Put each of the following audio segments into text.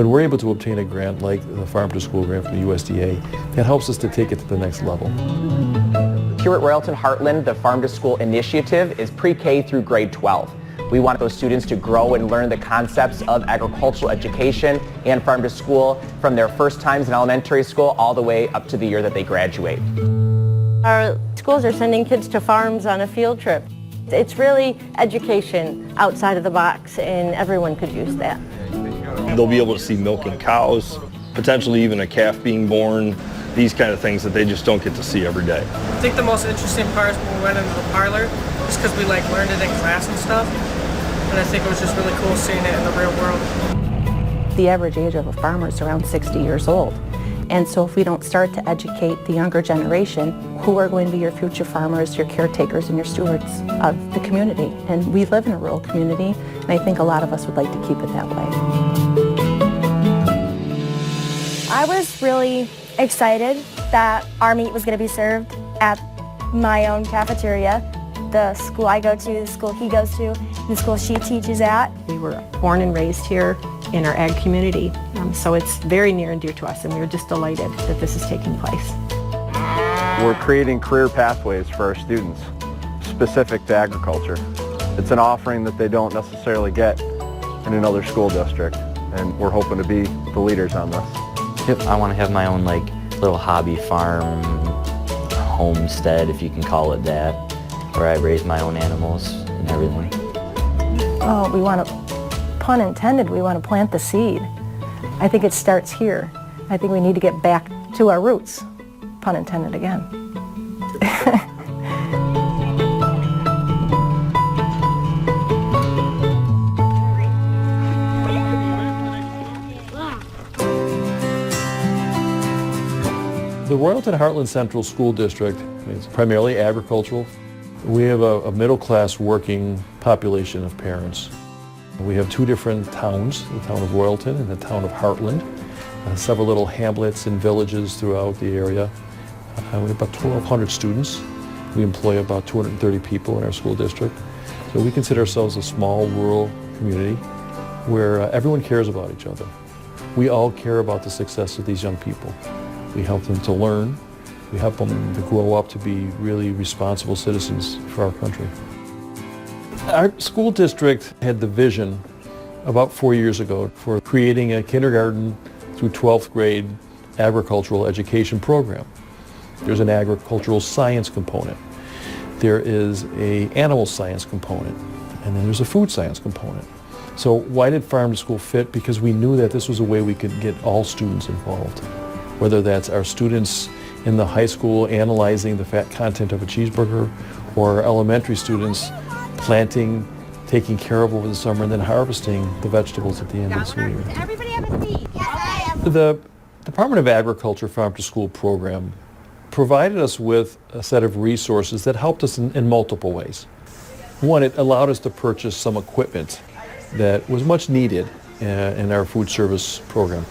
when we're able to obtain a grant like the Farm to School grant from the USDA, that helps us to take it to the next level. Here at Royalton-Hartland, the Farm to School initiative is pre-K through grade 12. We want those students to grow and learn the concepts of agricultural education and farm to school from their first times in elementary school all the way up to the year that they graduate. Our schools are sending kids to farms on a field trip. It's really education outside of the box, and everyone could use that. They'll be able to see milking cows, potentially even a calf being born, these kind of things that they just don't get to see every day. I think the most interesting part is when we went into the parlor, just because we learned it in class and stuff, and I think it was just really cool seeing it in the real world. The average age of a farmer is around 60 years old. And so if we don't start to educate the younger generation, who are going to be your future farmers, your caretakers, and your stewards of the community? And we live in a rural community, and I think a lot of us would like to keep it that way. I was really excited that our meat was going to be served at my own cafeteria. The school I go to, the school he goes to, the school she teaches at. We were born and raised here in our ag community, so it's very near and dear to us, and we're just delighted that this is taking place. We're creating career pathways for our students specific to agriculture. It's an offering that they don't necessarily get in another school district, and we're hoping to be the leaders on this. Yep, I want to have my own little hobby farm, homestead if you can call it that, where I raise my own animals and everything. Oh, we want to, pun intended, we want to plant the seed. I think it starts here. I think we need to get back to our roots, pun intended again. The Royalton-Hartland Central School District is primarily agricultural. We have a middle-class working population of parents. We have two different towns, the town of Royalton and the town of Hartland, several little hamlets and villages throughout the area. We have about 1,200 students. We employ about 230 people in our school district. So we consider ourselves a small rural community where everyone cares about each other. We all care about the success of these young people. We help them to learn. We help them to grow up to be really responsible citizens for our country. Our school district had the vision about 4 years ago for creating a kindergarten through 12th grade agricultural education program. There's an agricultural science component. There is an animal science component. And then there's a food science component. So why did Farm to School fit? Because we knew that this was a way we could get all students involved. Whether that's our students in the high school analyzing the fat content of a cheeseburger, or elementary students planting, taking care of over the summer, and then harvesting the vegetables at the end of the school year. Everybody have a seat. The Department of Agriculture Farm to School program provided us with a set of resources that helped us in multiple ways. One, it allowed us to purchase some equipment that was much needed in our food service program.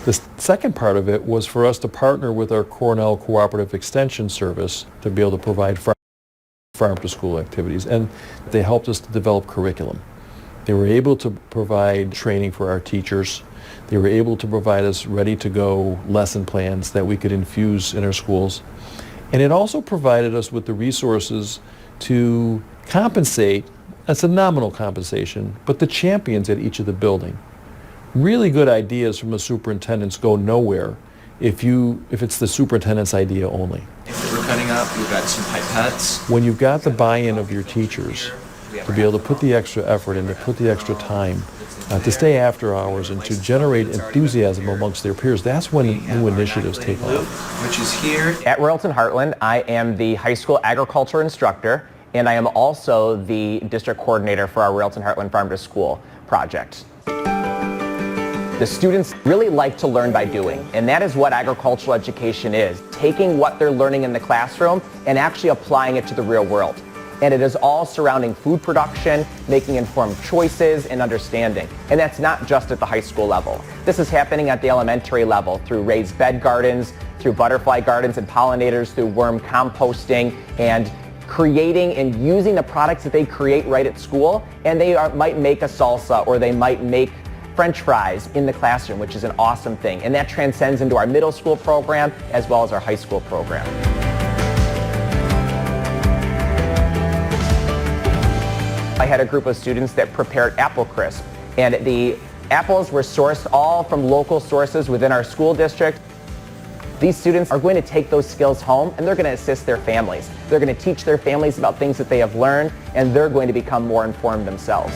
The second part of it was for us to partner with our Cornell Cooperative Extension Service to be able to provide farm to school activities, and they helped us to develop curriculum. They were able to provide training for our teachers. They were able to provide us ready-to-go lesson plans that we could infuse in our schools. And it also provided us with the resources to compensate, that's a nominal compensation, but the champions at each of the building. Really good ideas from the superintendents go nowhere if it's the superintendent's idea only. We're cutting up, we've got some pipettes. When you've got the buy-in of your teachers to be able to put the extra effort in, to put the extra time, to stay after hours and to generate enthusiasm amongst their peers, that's when new initiatives take off. Which is here. At Royalton-Hartland, I am the high school agriculture instructor, and I am also the district coordinator for our Royalton-Hartland Farm to School project. The students really like to learn by doing, and that is what agricultural education is, taking what they're learning in the classroom and actually applying it to the real world. And it is all surrounding food production, making informed choices, and understanding. And that's not just at the high school level. This is happening at the elementary level through raised bed gardens, through butterfly gardens and pollinators, through worm composting, and creating and using the products that they create right at school. And they might make a salsa, or they might make French fries in the classroom, which is an awesome thing. And that transcends into our middle school program as well as our high school program. I had a group of students that prepared apple crisp, and the apples were sourced all from local sources within our school district. These students are going to take those skills home and they're going to assist their families. They're going to teach their families about things that they have learned, and they're going to become more informed themselves.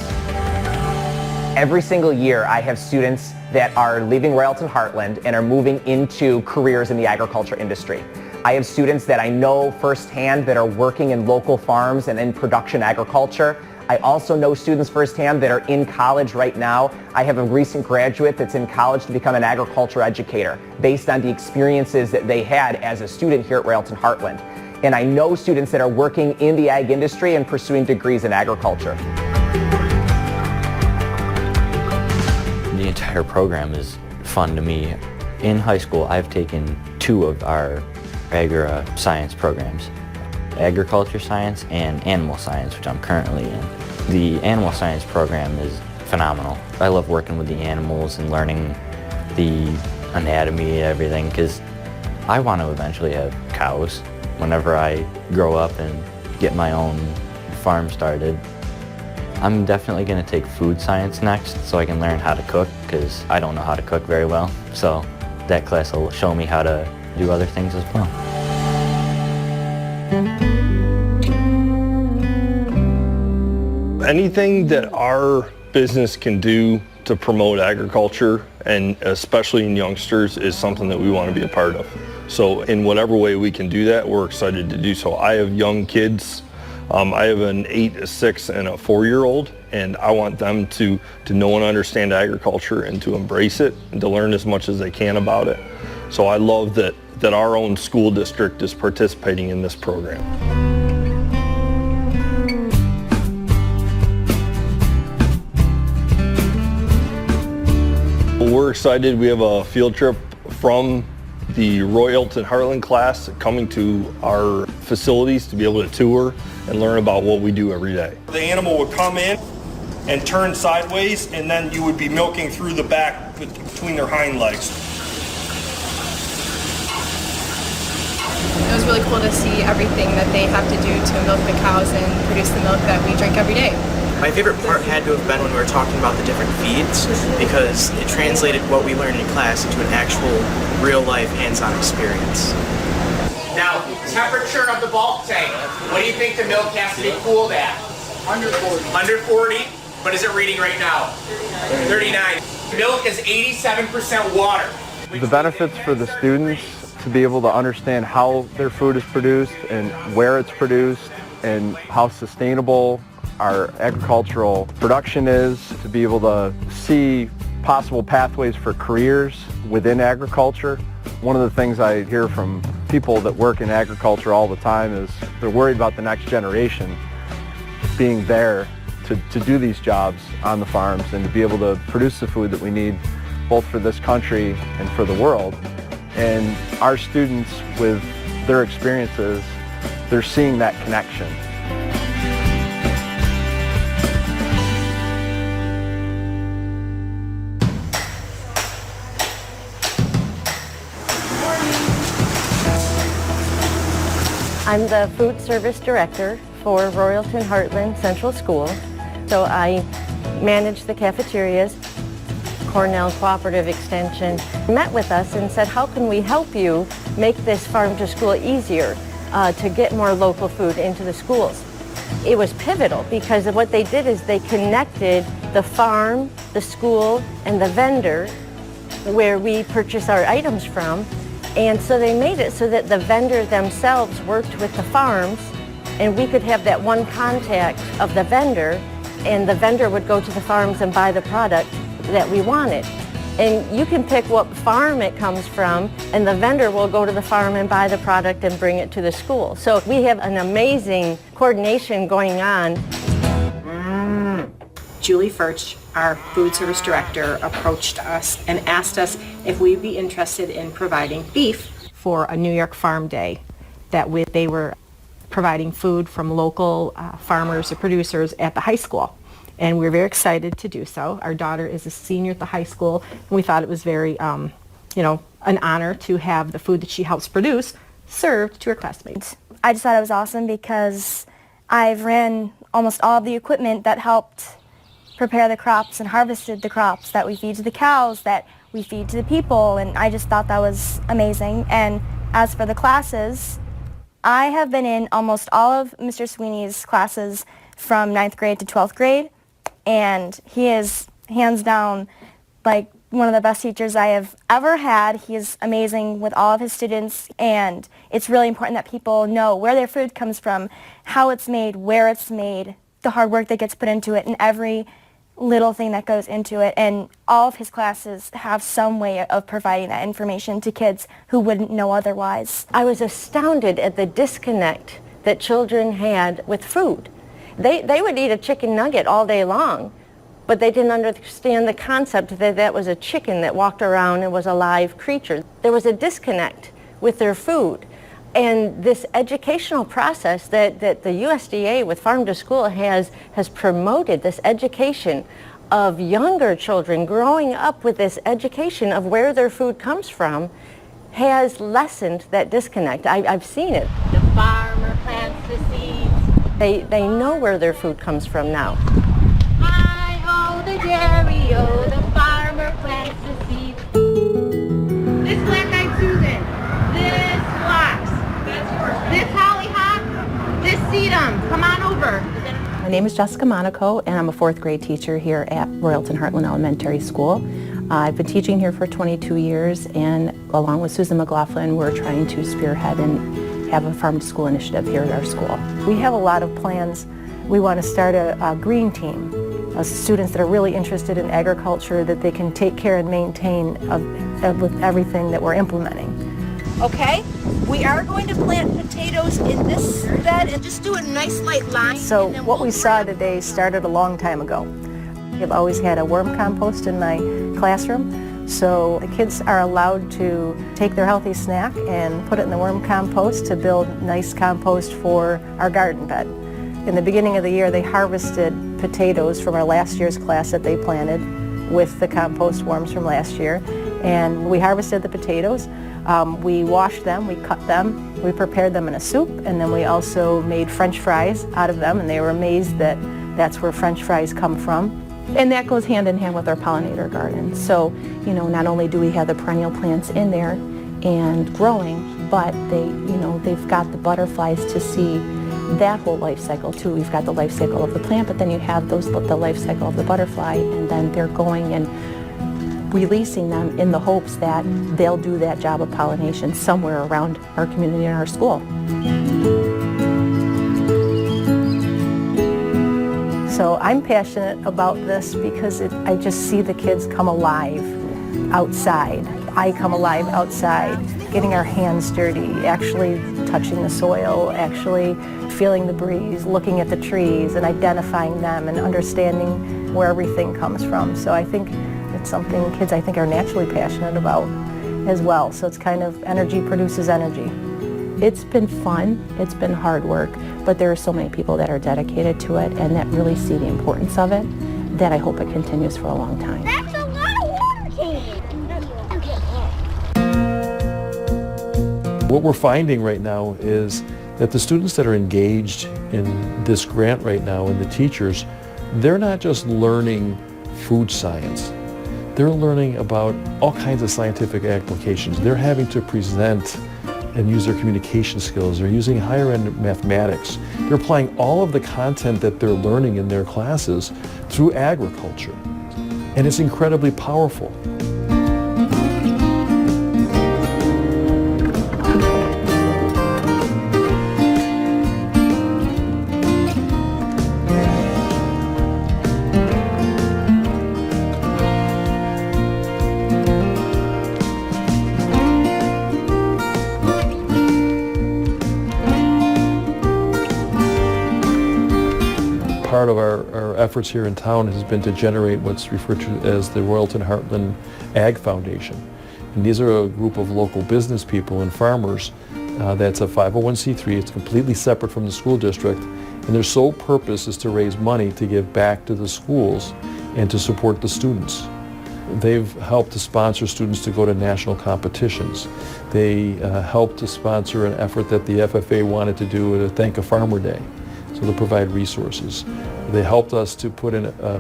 Every single year I have students that are leaving Royalton-Hartland and are moving into careers in the agriculture industry. I have students that I know firsthand that are working in local farms and in production agriculture. I also know students firsthand that are in college right now. I have a recent graduate that's in college to become an agriculture educator based on the experiences that they had as a student here at Royalton-Hartland. And I know students that are working in the ag industry and pursuing degrees in agriculture. The entire program is fun to me. In high school, I've taken 2 of our agri-science programs. Agriculture science and animal science, which I'm currently in. The animal science program is phenomenal. I love working with the animals and learning the anatomy and everything, because I want to eventually have cows whenever I grow up and get my own farm started. I'm definitely going to take food science next so I can learn how to cook, because I don't know how to cook very well. So that class will show me how to do other things as well. Anything that our business can do to promote agriculture, and especially in youngsters, is something that we want to be a part of. So in whatever way we can do that, we're excited to do so. I have young kids. I have an 8, a 6, and a 4-year-old, and I want them to know and understand agriculture and to embrace it and to learn as much as they can about it. So I love that our own school district is participating in this program. We're excited. We have a field trip from the Royalton-Hartland class coming to our facilities to be able to tour and learn about what we do every day. The animal would come in and turn sideways, and then you would be milking through the back between their hind legs. It was really cool to see everything that they have to do to milk the cows and produce the milk that we drink every day. My favorite part had to have been when we were talking about the different feeds, because it translated what we learned in class into an actual, real-life, hands-on experience. Now, temperature of the bulk tank. What do you think the milk has to be cooled at? Under 40. Under 40? What is it reading right now? 39. Milk is 87% water. The benefits for the students to be able to understand how their food is produced and where it's produced and how sustainable our agricultural production is, to be able to see possible pathways for careers within agriculture. One of the things I hear from people that work in agriculture all the time is they're worried about the next generation being there to do these jobs on the farms and to be able to produce the food that we need both for this country and for the world. And our students, with their experiences, they're seeing that connection. I'm the food service director for Royalton-Hartland Central School. So I manage the cafeterias. Cornell Cooperative Extension met with us and said, how can we help you make this farm to school easier to get more local food into the schools? It was pivotal because what they did is they connected the farm, the school, and the vendor where we purchase our items from. And so they made it so that the vendor themselves worked with the farms, and we could have that one contact of the vendor, and the vendor would go to the farms and buy the product that we wanted. And you can pick what farm it comes from, and the vendor will go to the farm and buy the product and bring it to the school. So we have an amazing coordination going on. Julie Furch, our food service director, approached us and asked us if we'd be interested in providing beef for a New York Farm Day. They were providing food from local farmers or producers at the high school. and we're very excited to do so. Our daughter is a senior at the high school, and we thought it was very, an honor to have the food that she helps produce served to her classmates. I just thought it was awesome because I've ran almost all of the equipment that helped prepare the crops and harvested the crops that we feed to the cows, that we feed to the people, and I just thought that was amazing. And as for the classes, I have been in almost all of Mr. Sweeney's classes from 9th grade to 12th grade, and he is hands down like one of the best teachers I have ever had. He is amazing with all of his students, and it's really important that people know where their food comes from, how it's made, where it's made, the hard work that gets put into it, and every little thing that goes into it. And all of his classes have some way of providing that information to kids who wouldn't know otherwise. I was astounded at the disconnect that children had with food. They would eat a chicken nugget all day long, but they didn't understand the concept that that was a chicken that walked around and was a live creature. There was a disconnect with their food. And this educational process that the USDA with Farm to School has promoted, this education of younger children growing up with this education of where their food comes from, has lessened that disconnect. I've seen it. The farmer plants the seeds. They know where their food comes from now. Hi-ho, the dairy-o, the farmer plants the seeds. This black-eyed Susan, this phlox, this hollyhock, this sedum. Come on over. My name is Jessica Monaco, and I'm a 4th grade teacher here at Royalton-Hartland Elementary School. I've been teaching here for 22 years, and along with Susan McLaughlin, we're trying to spearhead and have a farm to school initiative here at our school. We have a lot of plans. We want to start a green team, students that are really interested in agriculture, that they can take care and maintain with everything that we're implementing. Okay, we are going to plant potatoes in this bed and just do a nice light line. So what we saw today started a long time ago. I've always had a worm compost in my classroom, so the kids are allowed to take their healthy snack and put it in the worm compost to build nice compost for our garden bed. In the beginning of the year, they harvested potatoes from our last year's class that they planted with the compost worms from last year, and we harvested the potatoes. We washed them, we cut them, we prepared them in a soup, and then we also made French fries out of them, and they were amazed that that's where French fries come from. And that goes hand in hand with our pollinator garden. So, not only do we have the perennial plants in there and growing, but they've got the butterflies to see that whole life cycle too. We've got the life cycle of the plant, but then you have the life cycle of the butterfly, and then they're going and releasing them in the hopes that they'll do that job of pollination somewhere around our community and our school. So I'm passionate about this because I just see the kids come alive outside. I come alive outside, getting our hands dirty, actually touching the soil, actually feeling the breeze, looking at the trees and identifying them and understanding where everything comes from. So I think it's something kids, I think, are naturally passionate about as well. So it's kind of energy produces energy. It's been fun, it's been hard work, but there are so many people that are dedicated to it and that really see the importance of it, that I hope it continues for a long time. That's a lot of water taking. What we're finding right now is that the students that are engaged in this grant right now and the teachers, they're not just learning food science. They're learning about all kinds of scientific applications. They're having to present and use their communication skills. They're using higher end mathematics. They're applying all of the content that they're learning in their classes through agriculture. And it's incredibly powerful. Part of our efforts here in town has been to generate what's referred to as the Royalton-Hartland Ag Foundation. And these are a group of local business people and farmers That's a 501c3. It's completely separate from the school district, and their sole purpose is to raise money to give back to the schools and to support the students. They've helped to sponsor students to go to national competitions. They helped to sponsor an effort that the FFA wanted to do to Thank a Farmer Day, so to provide resources. They helped us to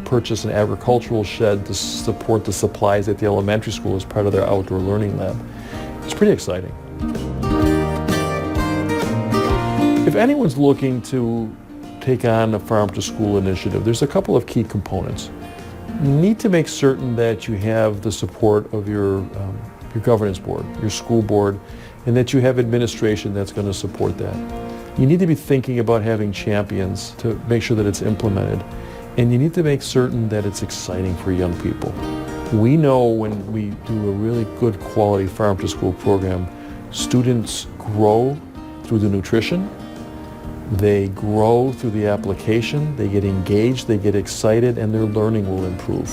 purchase an agricultural shed to support the supplies at the elementary school as part of their outdoor learning lab. It's pretty exciting. If anyone's looking to take on a farm to school initiative, there's a couple of key components. You need to make certain that you have the support of your governance board, your school board, and that you have administration that's going to support that. You need to be thinking about having champions to make sure that it's implemented, and you need to make certain that it's exciting for young people. We know when we do a really good quality farm to school program, students grow through the nutrition, they grow through the application, they get engaged, they get excited, and their learning will improve.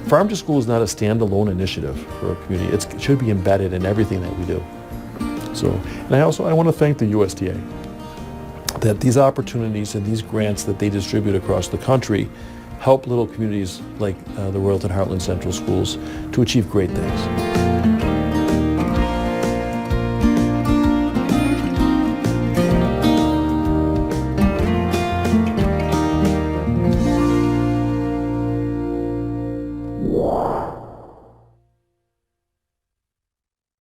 Farm to School is not a standalone initiative for a community. It should be embedded in everything that we do. So, and I want to thank the USDA that these opportunities and these grants that they distribute across the country help little communities like the Royalton-Hartland Central Schools to achieve great things.